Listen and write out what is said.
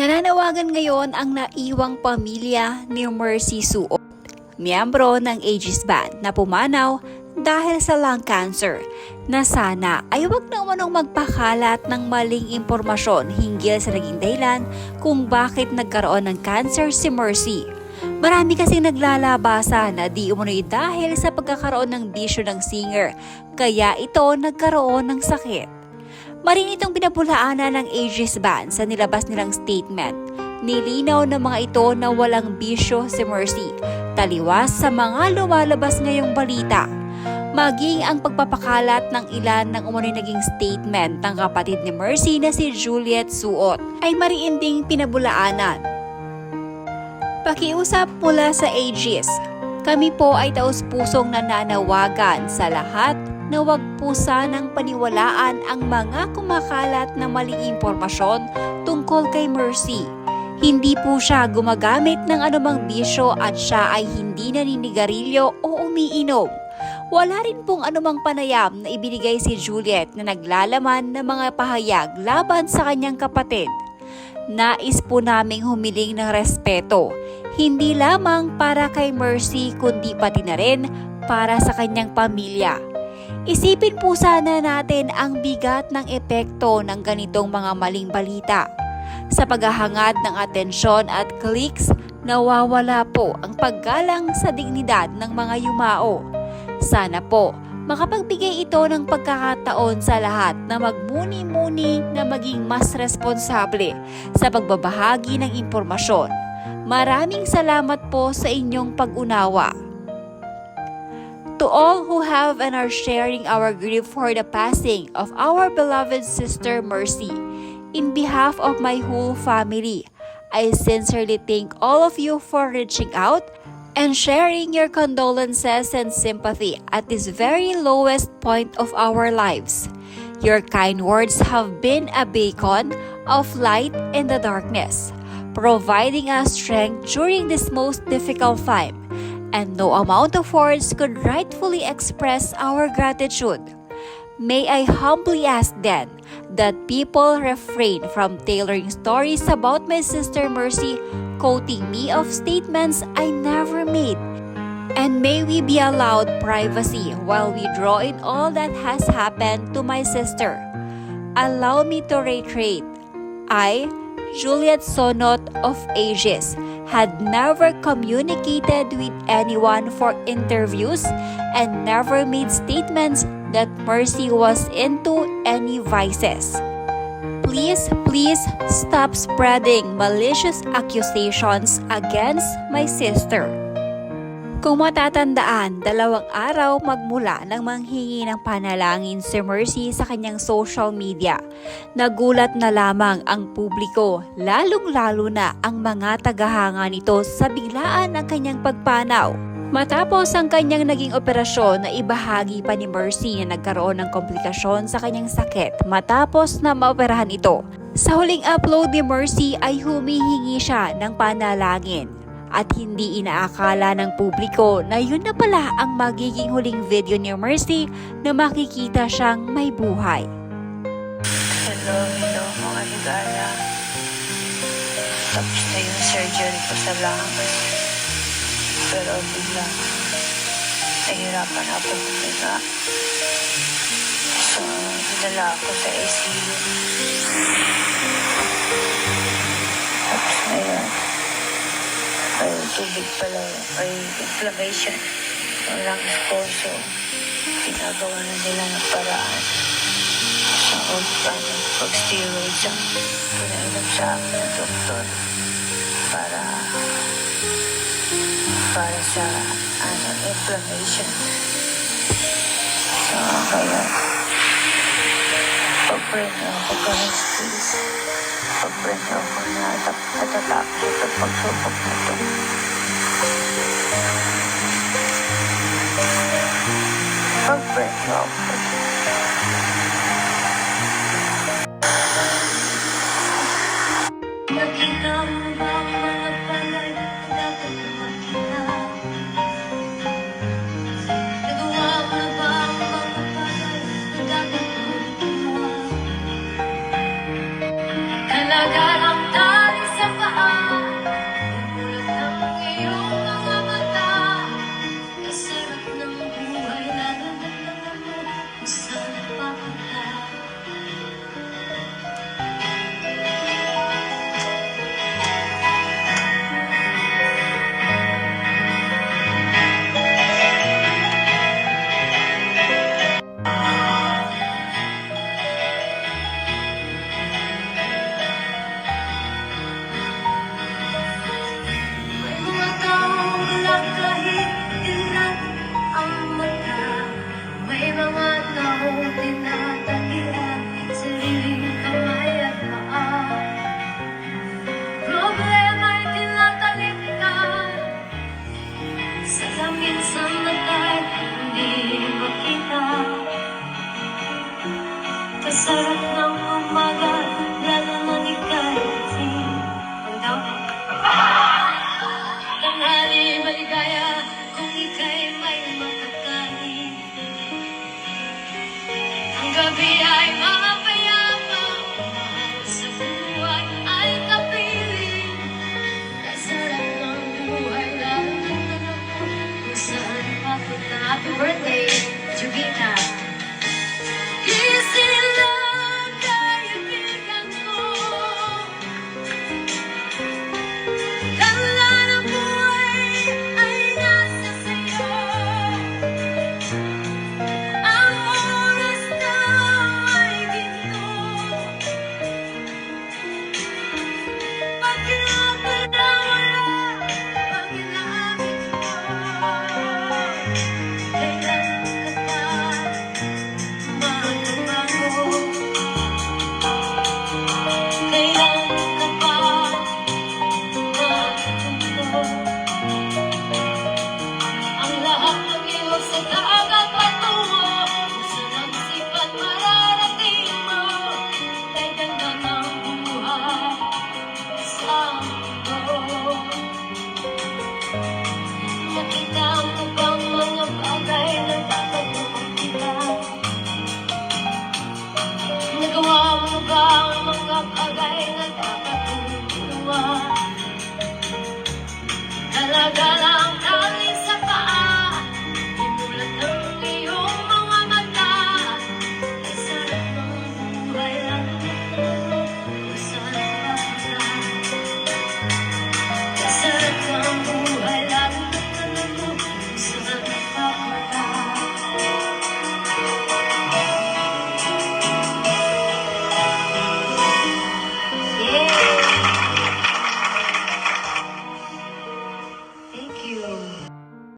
Nananawagan ngayon ang naiwang pamilya ni Mercy Suot, miyembro ng Aegis Band na pumanaw dahil sa lung cancer, na sana ay huwag na umanong magpakalat ng maling impormasyon hinggil sa naging dahilan kung bakit nagkaroon ng cancer si Mercy. Marami kasing naglalabasa na di umano'y dahil sa pagkakaroon ng bisyo ng singer, kaya ito nagkaroon ng sakit. Marin itong pinapulaanan ng Aegis Band sa nilabas nilang statement. Nilinaw ng mga ito na walang bisyo si Mercy, taliwas sa mga lumalabas ngayong balita. Maging ang pagpapakalat ng ilan ng umano'y naging statement ng kapatid ni Mercy na si Juliet Suot ay mariin ding pinabulaanan. Pakiusap mula sa Aegis. Kami po ay taus-pusong nananawagan sa lahat na huwag po sanang paniwalaan ang mga kumakalat na maling impormasyon tungkol kay Mercy. Hindi po siya gumagamit ng anumang bisyo at siya ay hindi naninigarilyo o umiinom. Wala rin pong anumang panayam na ibinigay si Juliet na naglalaman ng mga pahayag laban sa kanyang kapatid. Nais po naming humiling ng respeto, hindi lamang para kay Mercy kundi pati na rin para sa kanyang pamilya. Isipin po sana natin ang bigat ng epekto ng ganitong mga maling balita. Sa paghahangad ng atensyon at clicks, nawawala po ang paggalang sa dignidad ng mga yumao. Sana po, makapagbigay ito ng pagkakataon sa lahat na magmuni-muni na maging mas responsable sa pagbabahagi ng impormasyon. Maraming salamat po sa inyong pag-unawa. To all who have and are sharing our grief for the passing of our beloved sister Mercy, in behalf of my whole family, I sincerely thank all of you for reaching out and sharing your condolences and sympathy at this very lowest point of our lives. Your kind words have been a beacon of light in the darkness, providing us strength during this most difficult time. And no amount of words could rightfully express our gratitude. May I humbly ask then that people refrain from tailoring stories about my sister Mercy, quoting me of statements I never made. And may we be allowed privacy while we draw in all that has happened to my sister. Allow me to reiterate, I, Juliet Sonot of Aegis, had never communicated with anyone for interviews and never made statements that Mercy was into any vices. Please stop spreading malicious accusations against my sister. Kung matatandaan, 2 araw magmula nang manghingi ng panalangin si Mercy sa kanyang social media. Nagulat na lamang ang publiko, lalong-lalo na ang mga tagahanga nito sa biglaan ng kanyang pagpanaw. Matapos ang kanyang naging operasyon na ibahagi pa ni Mercy na nagkaroon ng komplikasyon sa kanyang sakit matapos na maoperahan ito. Sa huling upload ni Mercy ay humihingi siya ng panalangin. At hindi inaakala ng publiko na yun na pala ang magiging huling video ni Mercy na makikita siyang may buhay. Hello mga ligaya. Tapos na yung surgery ko sa lungs. Pero biglang nahirapan ako huminga. So, dinala ako sa ICU. Tapos na yun. Ay, tubig pala, ay inflammation ng lungs ko. So, ginagawa na nila ng paraan. Sa pag-steroids ang pinainom sa akin ng doktor para sa inflammation. So, kaya pag-pray na ako, guys, please. Pag-pray na ako na natatapos ito pagsubok na ito. Pag-pray na ako. Naging